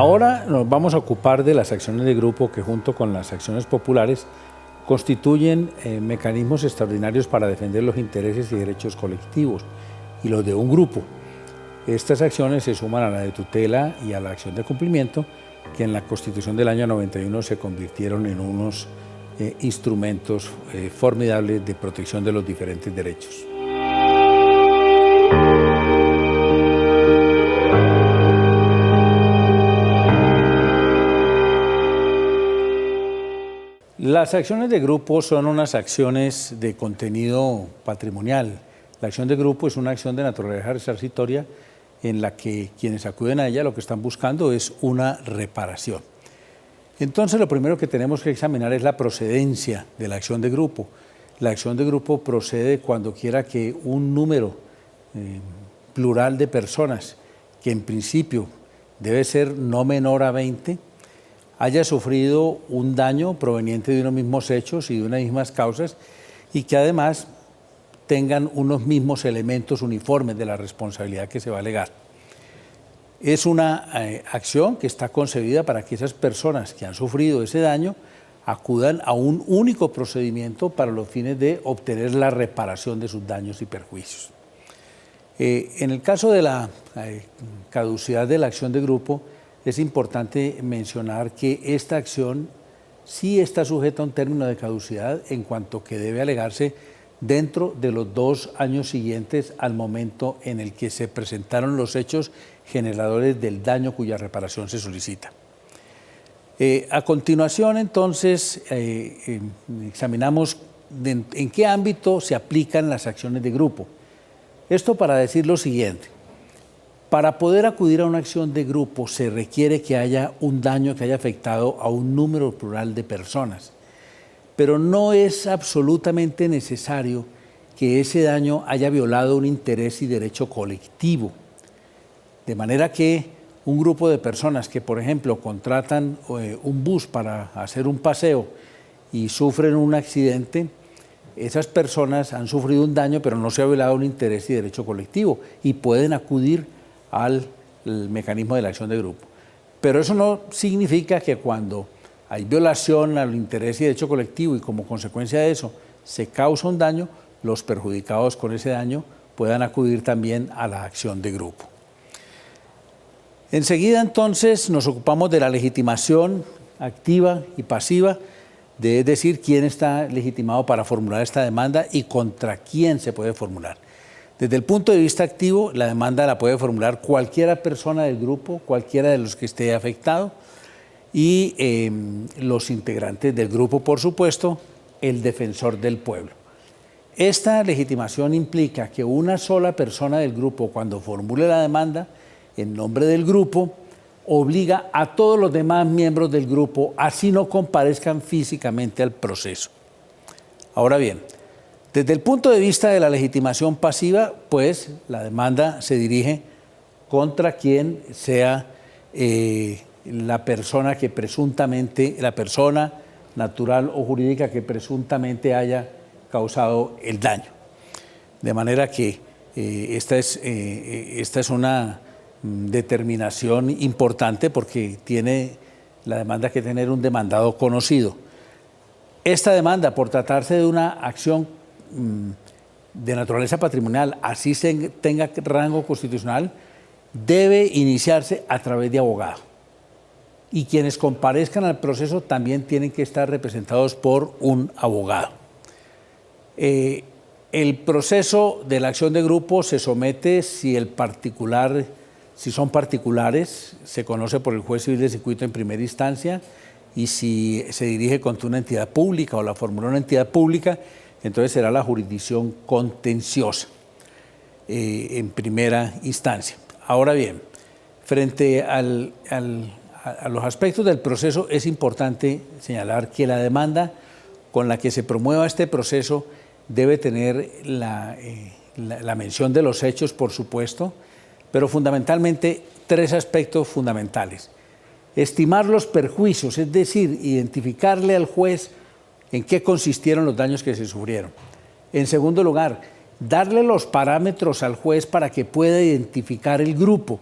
Ahora nos vamos a ocupar de las acciones de grupo que junto con las acciones populares constituyen mecanismos extraordinarios para defender los intereses y derechos colectivos y los de un grupo. Estas acciones se suman a la de tutela y a la acción de cumplimiento que en la Constitución del año 91 se convirtieron en unos instrumentos formidables de protección de los diferentes derechos. Las acciones de grupo son unas acciones de contenido patrimonial. La acción de grupo es una acción de naturaleza resarcitoria en la que quienes acuden a ella lo que están buscando es una reparación. Entonces lo primero que tenemos que examinar es la procedencia de la acción de grupo. La acción de grupo procede cuando quiera que un número plural de personas, que en principio debe ser no menor a 20, haya sufrido un daño proveniente de unos mismos hechos y de unas mismas causas y que además tengan unos mismos elementos uniformes de la responsabilidad que se va a alegar. Es una acción que está concebida para que esas personas que han sufrido ese daño acudan a un único procedimiento para los fines de obtener la reparación de sus daños y perjuicios. En el caso de la caducidad de la acción de grupo, es importante mencionar que esta acción sí está sujeta a un término de caducidad en cuanto que debe alegarse dentro de los 2 años siguientes al momento en el que se presentaron los hechos generadores del daño cuya reparación se solicita. A continuación, entonces, examinamos en qué ámbito se aplican las acciones de grupo. Esto para decir lo siguiente. Para poder acudir a una acción de grupo se requiere que haya un daño que haya afectado a un número plural de personas, pero no es absolutamente necesario que ese daño haya violado un interés y derecho colectivo. De manera que un grupo de personas que, por ejemplo, contratan un bus para hacer un paseo y sufren un accidente, esas personas han sufrido un daño, pero no se ha violado un interés y derecho colectivo y pueden acudir al mecanismo de la acción de grupo. Pero eso no significa que cuando hay violación al interés y derecho colectivo y como consecuencia de eso se causa un daño, los perjudicados con ese daño puedan acudir también a la acción de grupo. Enseguida entonces nos ocupamos de la legitimación activa y pasiva, es decir, quién está legitimado para formular esta demanda y contra quién se puede formular. Desde el punto de vista activo, la demanda la puede formular cualquier persona del grupo, cualquiera de los que esté afectado y los integrantes del grupo, por supuesto, el defensor del pueblo. Esta legitimación implica que una sola persona del grupo, cuando formule la demanda en nombre del grupo, obliga a todos los demás miembros del grupo, así no comparezcan físicamente al proceso. Ahora bien, desde el punto de vista de la legitimación pasiva, pues la demanda se contra quien sea la persona que presuntamente, la persona natural o jurídica que presuntamente haya causado el daño. De manera que esta es una determinación importante porque tiene la demanda que tener un demandado conocido. Esta demanda, por tratarse de una acción de naturaleza patrimonial, así tenga rango constitucional, debe iniciarse a través de abogado. Y quienes comparezcan al proceso también tienen que estar representados por un abogado. El proceso de la acción de grupo se somete si son particulares, se conoce por el juez civil de circuito en primera instancia, y si se dirige contra una entidad pública o la formula una entidad pública, entonces será la jurisdicción contenciosa en primera instancia. Ahora bien, frente a los aspectos del proceso es importante señalar que la demanda con la que se promueva este proceso debe tener la mención de los hechos, por supuesto, pero fundamentalmente 3 aspectos fundamentales. Estimar los perjuicios, es decir, identificarle al juez en qué consistieron los daños que se sufrieron. En segundo lugar, darle los parámetros al juez para que pueda identificar el grupo,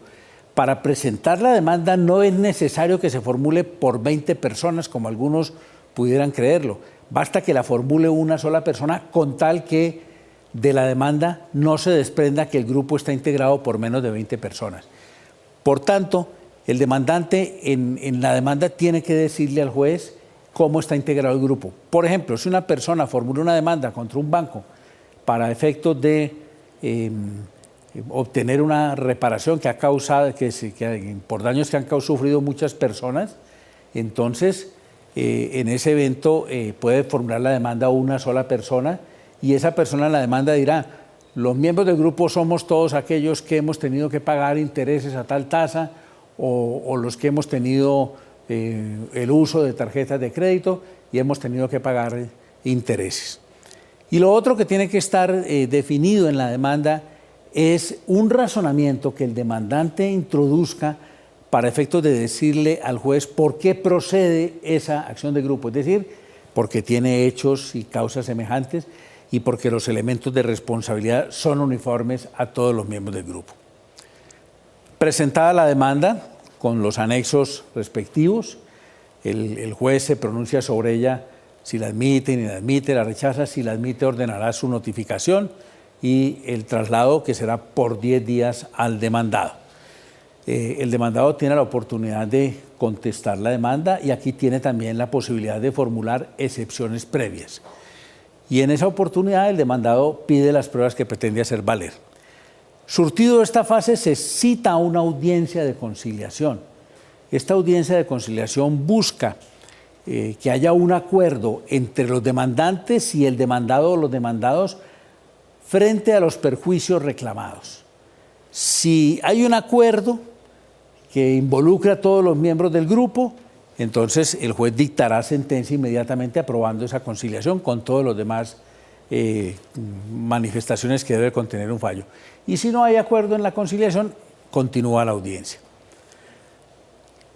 para presentar la demanda no es necesario que se formule por 20 personas, como algunos pudieran creerlo. Basta que la formule una sola persona, con tal que de la demanda no se desprenda que el grupo está integrado por menos de 20 personas. Por tanto, el demandante en la demanda tiene que decirle al juez cómo está integrado el grupo. Por ejemplo, si una persona formula una demanda contra un banco para efectos de obtener una reparación que ha causado, por daños que han sufrido muchas personas, entonces en ese evento puede formular la demanda una sola persona, y esa persona en la demanda dirá: los miembros del grupo somos todos aquellos que hemos tenido que pagar intereses a tal tasa, o los que hemos tenido el uso de tarjetas de crédito y hemos tenido que pagar intereses. Y lo otro que tiene que estar definido en la demanda es un razonamiento que el demandante introduzca para efectos de decirle al juez por qué procede esa acción de grupo, es decir, porque tiene hechos y causas semejantes y porque los elementos de responsabilidad son uniformes a todos los miembros del grupo. Presentada la demanda con los anexos respectivos, el juez se pronuncia sobre ella, si la admite, ni la admite, la rechaza. Si la admite, ordenará su notificación y el traslado, que será por 10 días al demandado. El demandado tiene la oportunidad de contestar la demanda, y aquí tiene también la posibilidad de formular excepciones previas. Y en esa oportunidad el demandado pide las pruebas que pretende hacer valer. Surtido esta fase, se cita una audiencia de conciliación. Esta audiencia de conciliación busca que haya un acuerdo entre los demandantes y el demandado o los demandados frente a los perjuicios reclamados. Si hay un acuerdo que involucra a todos los miembros del grupo, entonces el juez dictará sentencia inmediatamente aprobando esa conciliación con todos los demás manifestaciones que debe contener un fallo. Y si no hay acuerdo en la conciliación, continúa la audiencia.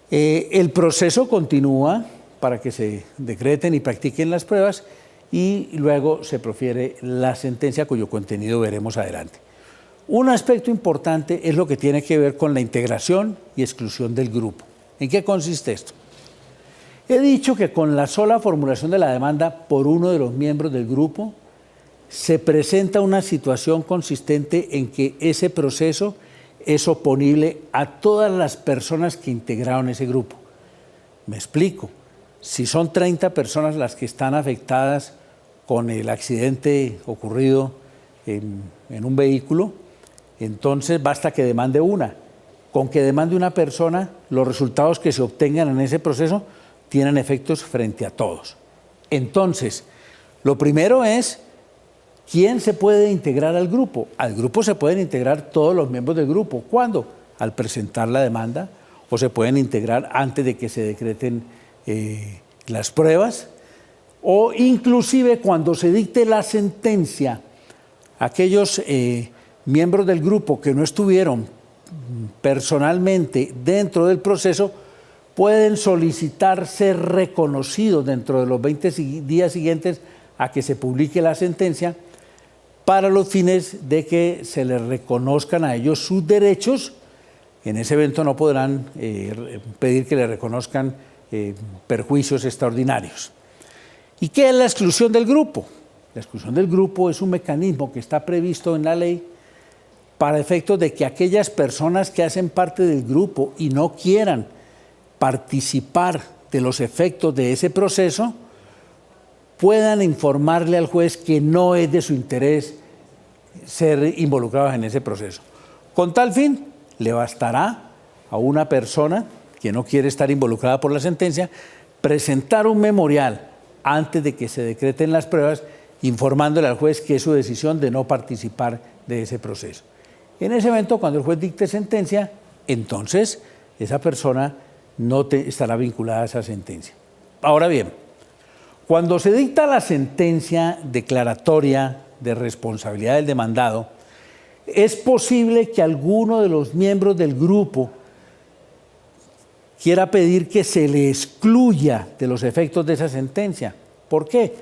El proceso continúa para que se decreten y practiquen las pruebas, y luego se profiere la sentencia, cuyo contenido veremos adelante. Un aspecto importante es lo que tiene que ver con la integración y exclusión del grupo. ¿En qué consiste esto? He dicho que con la sola formulación de la demanda por uno de los miembros del grupo se presenta una situación consistente en que ese proceso es oponible a todas las personas que integraron ese grupo. Me explico. Si son 30 personas las que están afectadas con el accidente ocurrido en un vehículo, entonces basta que demande una. Con que demande una persona, los resultados que se obtengan en ese proceso tienen efectos frente a todos. Entonces, lo primero es: ¿quién se puede integrar al grupo? Al grupo se pueden integrar todos los miembros del grupo. ¿Cuándo? Al presentar la demanda, o se pueden integrar antes de que se decreten las pruebas, o inclusive cuando se dicte la sentencia. Aquellos miembros del grupo que no estuvieron personalmente dentro del proceso pueden solicitar ser reconocidos dentro de los 20 días siguientes a que se publique la sentencia, para los fines de que se les reconozcan a ellos sus derechos. En ese evento no podrán pedir que les reconozcan perjuicios extraordinarios. ¿Y qué es la exclusión del grupo? La exclusión del grupo es un mecanismo que está previsto en la ley para efectos de que aquellas personas que hacen parte del grupo y no quieran participar de los efectos de ese proceso puedan informarle al juez que no es de su interés ser involucrados en ese proceso. Con tal fin, le bastará a una persona que no quiere estar involucrada por la sentencia presentar un memorial antes de que se decreten las pruebas, informándole al juez que es su decisión de no participar de ese proceso. En ese evento, cuando el juez dicte sentencia, entonces esa persona no estará vinculada a esa sentencia. Ahora bien, cuando se dicta la sentencia declaratoria de responsabilidad del demandado, es posible que alguno de los miembros del grupo quiera pedir que se le excluya de los efectos de esa sentencia. ¿Por qué?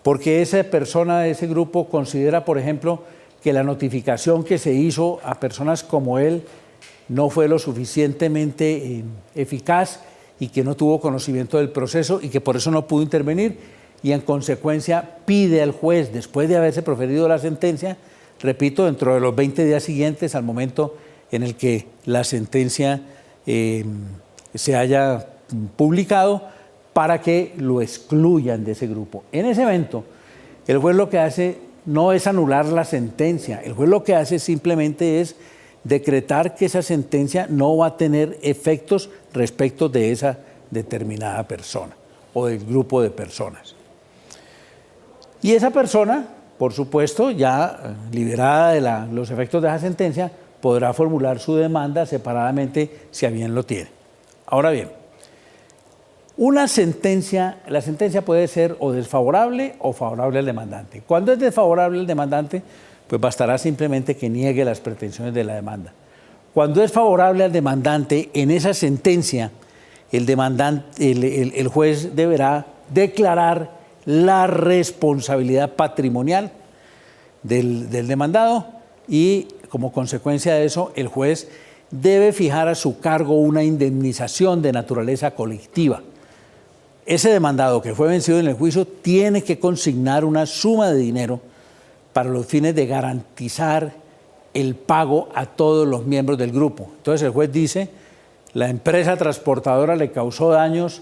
Porque esa persona de ese grupo considera, por ejemplo, que la notificación que se hizo a personas como él no fue lo suficientemente eficaz y que no tuvo conocimiento del proceso y que por eso no pudo intervenir, y en consecuencia pide al juez, después de haberse proferido la sentencia, repito, dentro de los 20 días siguientes al momento en el que la sentencia se haya publicado, para que lo excluyan de ese grupo. En ese evento, el juez lo que hace no es anular la sentencia, el juez lo que hace simplemente es decretar que esa sentencia no va a tener efectos respecto de esa determinada persona o del grupo de personas. Y esa persona, por supuesto, ya liberada de los efectos de esa sentencia, podrá formular su demanda separadamente si a bien lo tiene. Ahora bien, la sentencia puede ser o desfavorable o favorable al demandante. Cuando es desfavorable al demandante, pues bastará simplemente que niegue las pretensiones de la demanda. Cuando es favorable al demandante, en esa sentencia, el juez deberá declarar la responsabilidad patrimonial del demandado y, como consecuencia de eso, el juez debe fijar a su cargo una indemnización de naturaleza colectiva. Ese demandado que fue vencido en el juicio tiene que consignar una suma de dinero para los fines de garantizar el pago a todos los miembros del grupo. Entonces el juez dice, la empresa transportadora le causó daños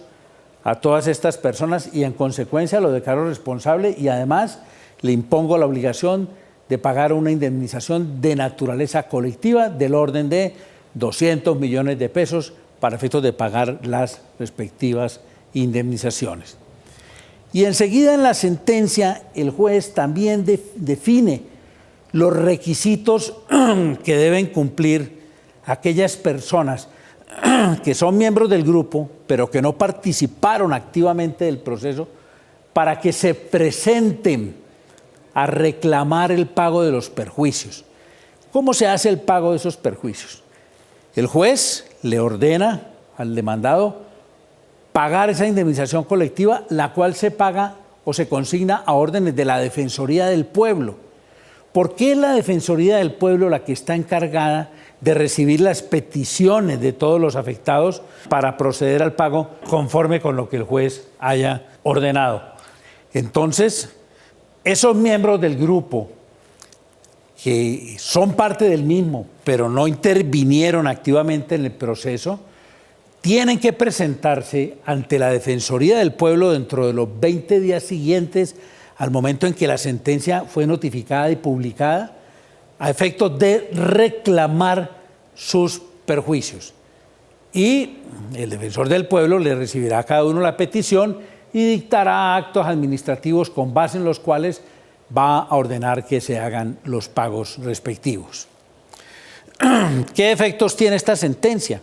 a todas estas personas y en consecuencia lo declaro responsable y además le impongo la obligación de pagar una indemnización de naturaleza colectiva del orden de 200 millones de pesos para efectos de pagar las respectivas indemnizaciones. Y enseguida en la sentencia el juez también define los requisitos que deben cumplir aquellas personas que son miembros del grupo, pero que no participaron activamente del proceso, para que se presenten a reclamar el pago de los perjuicios. ¿Cómo se hace el pago de esos perjuicios? El juez le ordena al demandado pagar esa indemnización colectiva, la cual se paga o se consigna a órdenes de la Defensoría del Pueblo. ¿Por qué es la Defensoría del Pueblo la que está encargada de recibir las peticiones de todos los afectados para proceder al pago conforme con lo que el juez haya ordenado? Entonces, esos miembros del grupo que son parte del mismo, pero no intervinieron activamente en el proceso, tienen que presentarse ante la Defensoría del Pueblo dentro de los 20 días siguientes al momento en que la sentencia fue notificada y publicada, a efectos de reclamar sus perjuicios. Y el defensor del pueblo le recibirá a cada uno la petición y dictará actos administrativos con base en los cuales va a ordenar que se hagan los pagos respectivos. ¿Qué efectos tiene esta sentencia?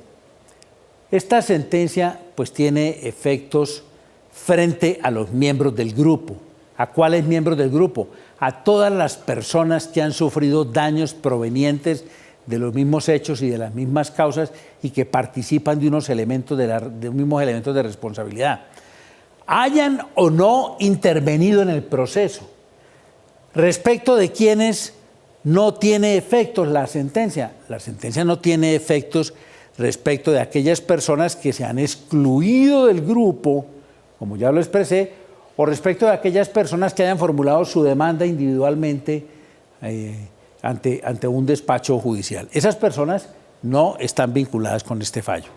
Esta sentencia pues tiene efectos frente a los miembros del grupo. ¿A cuáles miembros del grupo? A todas las personas que han sufrido daños provenientes de los mismos hechos y de las mismas causas y que participan de unos elementos de los mismos elementos de responsabilidad. Hayan o no intervenido en el proceso. Respecto de quienes no tiene efectos la sentencia no tiene efectos respecto de aquellas personas que se han excluido del grupo, como ya lo expresé, o respecto de aquellas personas que hayan formulado su demanda individualmente ante un despacho judicial. Esas personas no están vinculadas con este fallo.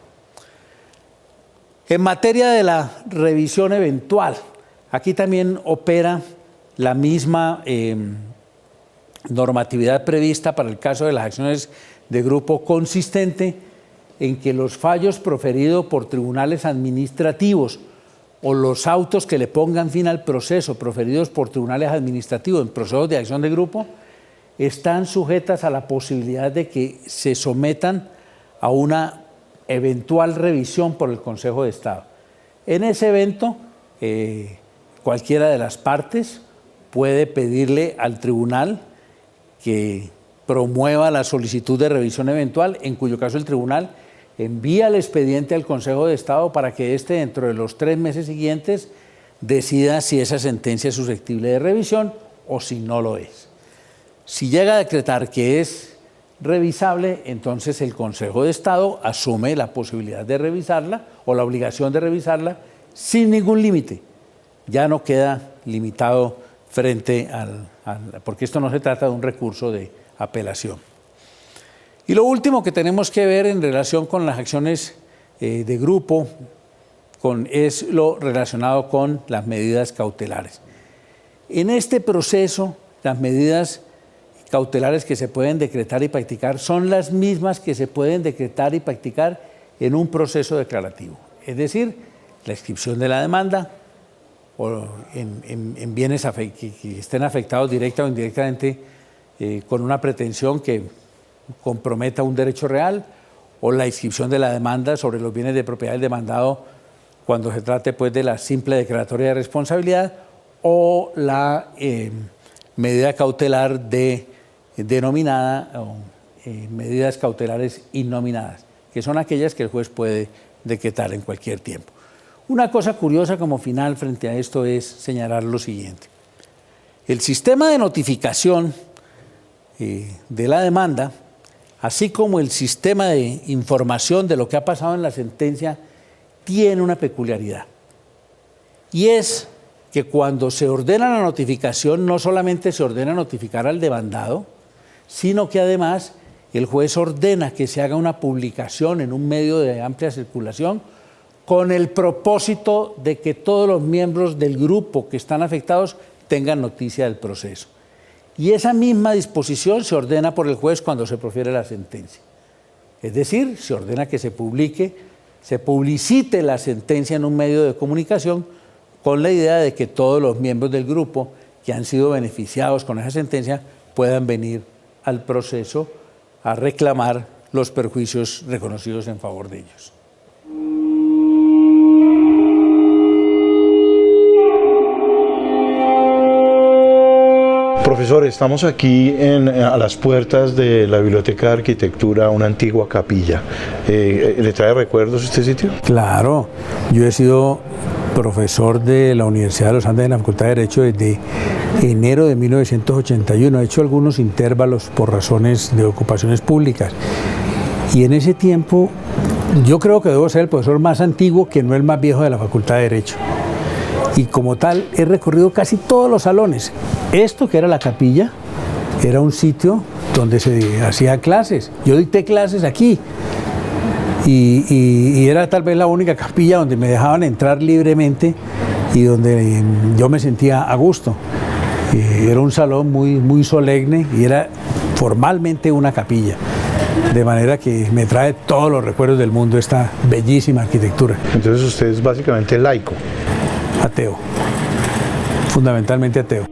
En materia de la revisión eventual, aquí también opera la misma normatividad prevista para el caso de las acciones de grupo, consistente en que los fallos proferidos por tribunales administrativos o los autos que le pongan fin al proceso proferidos por tribunales administrativos en procesos de acción de grupo están sujetas a la posibilidad de que se sometan a una eventual revisión por el Consejo de Estado. En ese evento, cualquiera de las partes puede pedirle al tribunal que promueva la solicitud de revisión eventual, en cuyo caso el tribunal envía el expediente al Consejo de Estado para que éste, dentro de los 3 meses siguientes, decida si esa sentencia es susceptible de revisión o si no lo es. Si llega a decretar que es revisable, entonces el Consejo de Estado asume la posibilidad de revisarla o la obligación de revisarla sin ningún límite. Ya no queda limitado frente porque esto no se trata de un recurso de apelación. Y lo último que tenemos que ver en relación con las acciones de grupo es lo relacionado con las medidas cautelares. En este proceso, las medidas cautelares que se pueden decretar y practicar son las mismas que se pueden decretar y practicar en un proceso declarativo. Es decir, la inscripción de la demanda o en bienes que estén afectados directa o indirectamente con una pretensión que comprometa un derecho real, o la inscripción de la demanda sobre los bienes de propiedad del demandado cuando se trate pues, de la simple declaratoria de responsabilidad, o la medida cautelar denominada medidas cautelares innominadas, que son aquellas que el juez puede decretar en cualquier tiempo. Una cosa curiosa como final frente a esto es señalar lo siguiente. El sistema de notificación de la demanda, así como el sistema de información de lo que ha pasado en la sentencia, tiene una peculiaridad. Y es que cuando se ordena la notificación, no solamente se ordena notificar al demandado, sino que además el juez ordena que se haga una publicación en un medio de amplia circulación con el propósito de que todos los miembros del grupo que están afectados tengan noticia del proceso. Y esa misma disposición se ordena por el juez cuando se profiere la sentencia. Es decir, se ordena que se publicite la sentencia en un medio de comunicación con la idea de que todos los miembros del grupo que han sido beneficiados con esa sentencia puedan venir al proceso a reclamar los perjuicios reconocidos en favor de ellos. Profesor, estamos aquí a las puertas de la Biblioteca de Arquitectura, una antigua capilla. ¿Le trae recuerdos este sitio? Claro, yo he sido profesor de la Universidad de los Andes en la Facultad de Derecho desde enero de 1981. He hecho algunos intervalos por razones de ocupaciones públicas. Y en ese tiempo, yo creo que debo ser el profesor más antiguo, que no el más viejo de la Facultad de Derecho. Y como tal, he recorrido casi todos los salones. Esto, que era la capilla, era un sitio donde se hacían clases. Yo dicté clases aquí. Y era tal vez la única capilla donde me dejaban entrar libremente y donde yo me sentía a gusto. Era un salón muy solemne y era formalmente una capilla. De manera que me trae todos los recuerdos del mundo esta bellísima arquitectura. Entonces usted es básicamente laico. Ateo, fundamentalmente ateo.